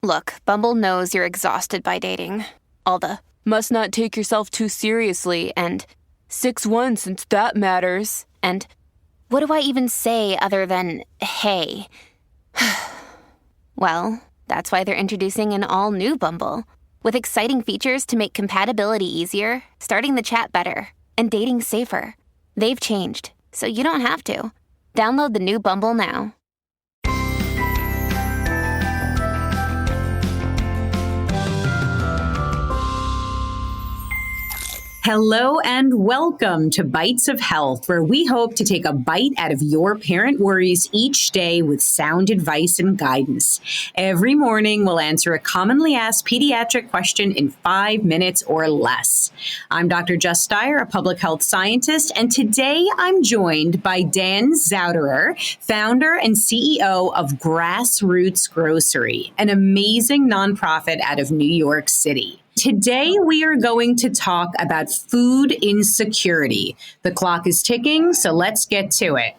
Look, Bumble knows you're exhausted by dating. All the must not take yourself too seriously and 6'1" since that matters. And what do I even say other than hey? Well, that's why they're introducing an all-new Bumble with exciting features to make compatibility easier, starting the chat better, and dating safer. They've changed, so you don't have to. Download the new Bumble now. Hello and welcome to Bytes of Health, where we hope to take a bite out of your parent worries each day with sound advice and guidance. Every morning, we'll answer a commonly asked pediatric question in 5 minutes or less. I'm Dr. Jess Steyer, a public health scientist, and today I'm joined by Dan Zauderer, founder and CEO of Grassroots Grocery, an amazing nonprofit out of New York City. Today, we are going to talk about food insecurity. The clock is ticking, so let's get to it.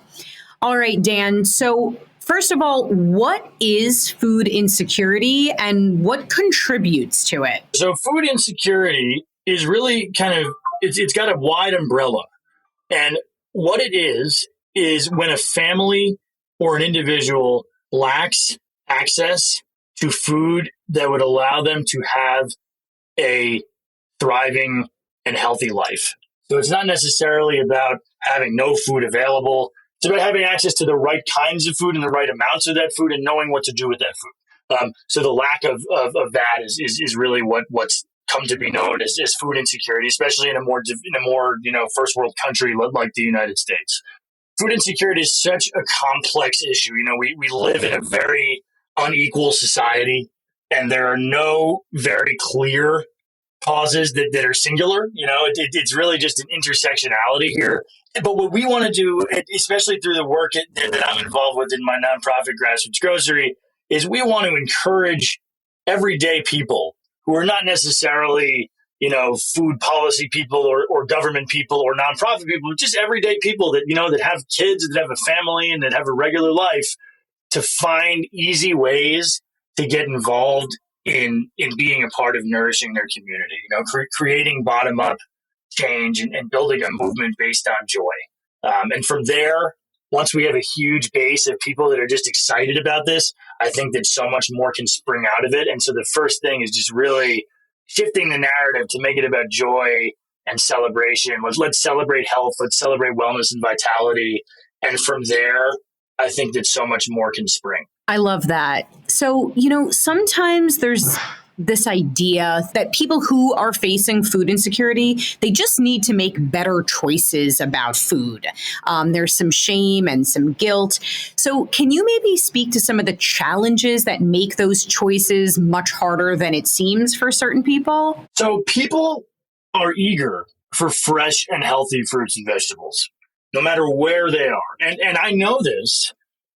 All right, Dan. So first of all, what is food insecurity and what contributes to it? So food insecurity is really it's got a wide umbrella. And what it is when a family or an individual lacks access to food that would allow them to have a thriving and healthy life. So it's not necessarily about having no food available. It's about having access to the right kinds of food and the right amounts of that food and knowing what to do with that food. So the lack of that is really what's come to be known as food insecurity, especially in a more first world country like the United States. Food insecurity is such a complex issue. We live in a very unequal society, and there are no very clear causes that are singular. It's really just an intersectionality here. But what we want to do, especially through the work that I'm involved with in my nonprofit Grassroots Grocery, is we want to encourage everyday people who are not necessarily, food policy people or government people or nonprofit people, just everyday people that have kids, that have a family, and that have a regular life, to find easy ways to get involved in being a part of nourishing their community, creating bottom-up change and building a movement based on joy. And from there, once we have a huge base of people that are just excited about this, I think that so much more can spring out of it. And so the first thing is just really shifting the narrative to make it about joy and celebration. Let's celebrate health. Let's celebrate wellness and vitality. And from there, I think that so much more can spring. I love that. So, sometimes there's this idea that people who are facing food insecurity, they just need to make better choices about food. There's some shame and some guilt. So can you maybe speak to some of the challenges that make those choices much harder than it seems for certain people? So people are eager for fresh and healthy fruits and vegetables, no matter where they are. And I know this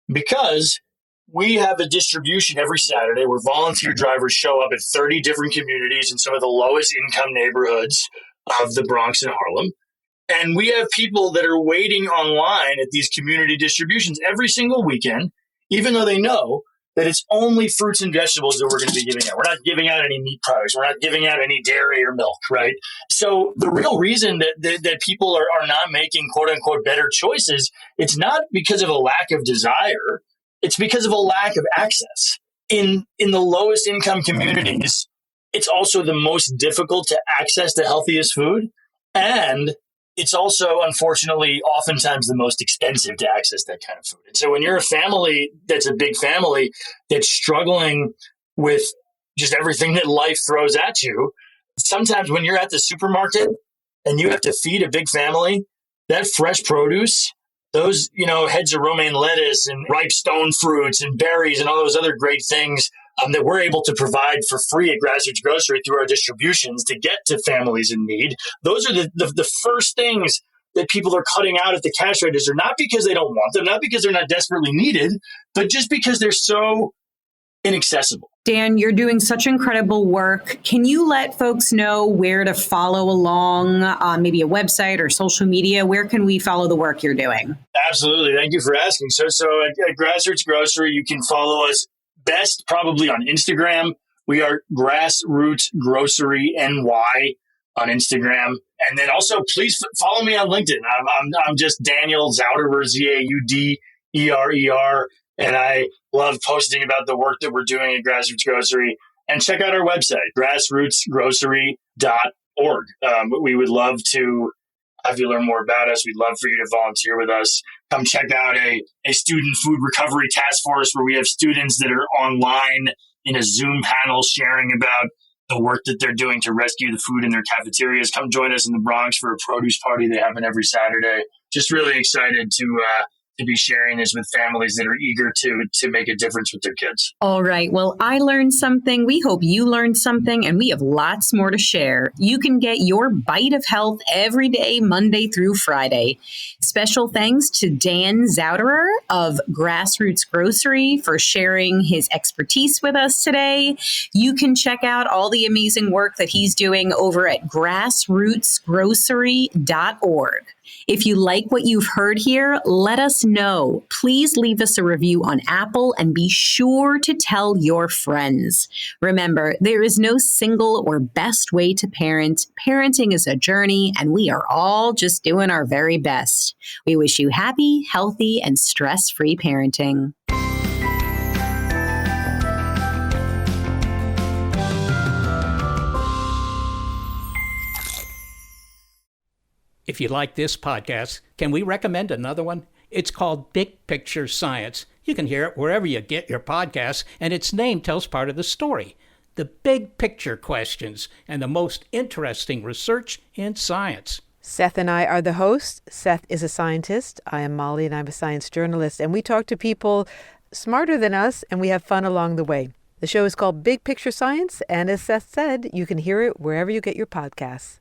because we have a distribution every Saturday where volunteer drivers show up at 30 different communities in some of the lowest income neighborhoods of the Bronx and Harlem. And we have people that are waiting online at these community distributions every single weekend, even though they know that it's only fruits and vegetables that we're going to be giving out. We're not giving out any meat products. We're not giving out any dairy or milk, right? So the real reason that people are not making quote unquote better choices, it's not because of a lack of desire. It's because of a lack of access. In the lowest income communities, it's also the most difficult to access the healthiest food. And it's also, unfortunately, oftentimes the most expensive to access that kind of food. And so when you're a family that's a big family that's struggling with just everything that life throws at you, sometimes when you're at the supermarket and you have to feed a big family, that fresh produce, those, heads of romaine lettuce and ripe stone fruits and berries and all those other great things that we're able to provide for free at Grassroots Grocery through our distributions to get to families in need. Those are the first things that people are cutting out at the cash register, not because they don't want them, not because they're not desperately needed, but just because they're so inaccessible. Dan, you're doing such incredible work. Can you let folks know where to follow along, maybe a website or social media? Where can we follow the work you're doing? Absolutely. Thank you for asking. So at Grassroots Grocery, you can follow us best probably on Instagram. We are Grassroots Grocery NY on Instagram. And then also please follow me on LinkedIn. I'm just Daniel Zauderer, Zauderer. And I love posting about the work that we're doing at Grassroots Grocery. And check out our website, grassrootsgrocery.org. We would love to have you learn more about us. We'd love for you to volunteer with us. Come check out a student food recovery task force where we have students that are online in a Zoom panel sharing about the work that they're doing to rescue the food in their cafeterias. Come join us in the Bronx for a produce party they happen every Saturday. Just really excited to be sharing this with families that are eager to make a difference with their kids. All right. Well, I learned something. We hope you learned something, and we have lots more to share. You can get your bite of health every day, Monday through Friday. Special thanks to Dan Zauderer of Grassroots Grocery for sharing his expertise with us today. You can check out all the amazing work that he's doing over at grassrootsgrocery.org. If you like what you've heard here, let us know. Please leave us a review on Apple and be sure to tell your friends. Remember, there is no single or best way to parent. Parenting is a journey, and we are all just doing our very best. We wish you happy, healthy, and stress-free parenting. If you like this podcast, can we recommend another one? It's called Big Picture Science. You can hear it wherever you get your podcasts, and its name tells part of the story. The big picture questions and the most interesting research in science. Seth and I are the hosts. Seth is a scientist. I am Molly, and I'm a science journalist. And we talk to people smarter than us, and we have fun along the way. The show is called Big Picture Science, and as Seth said, you can hear it wherever you get your podcasts.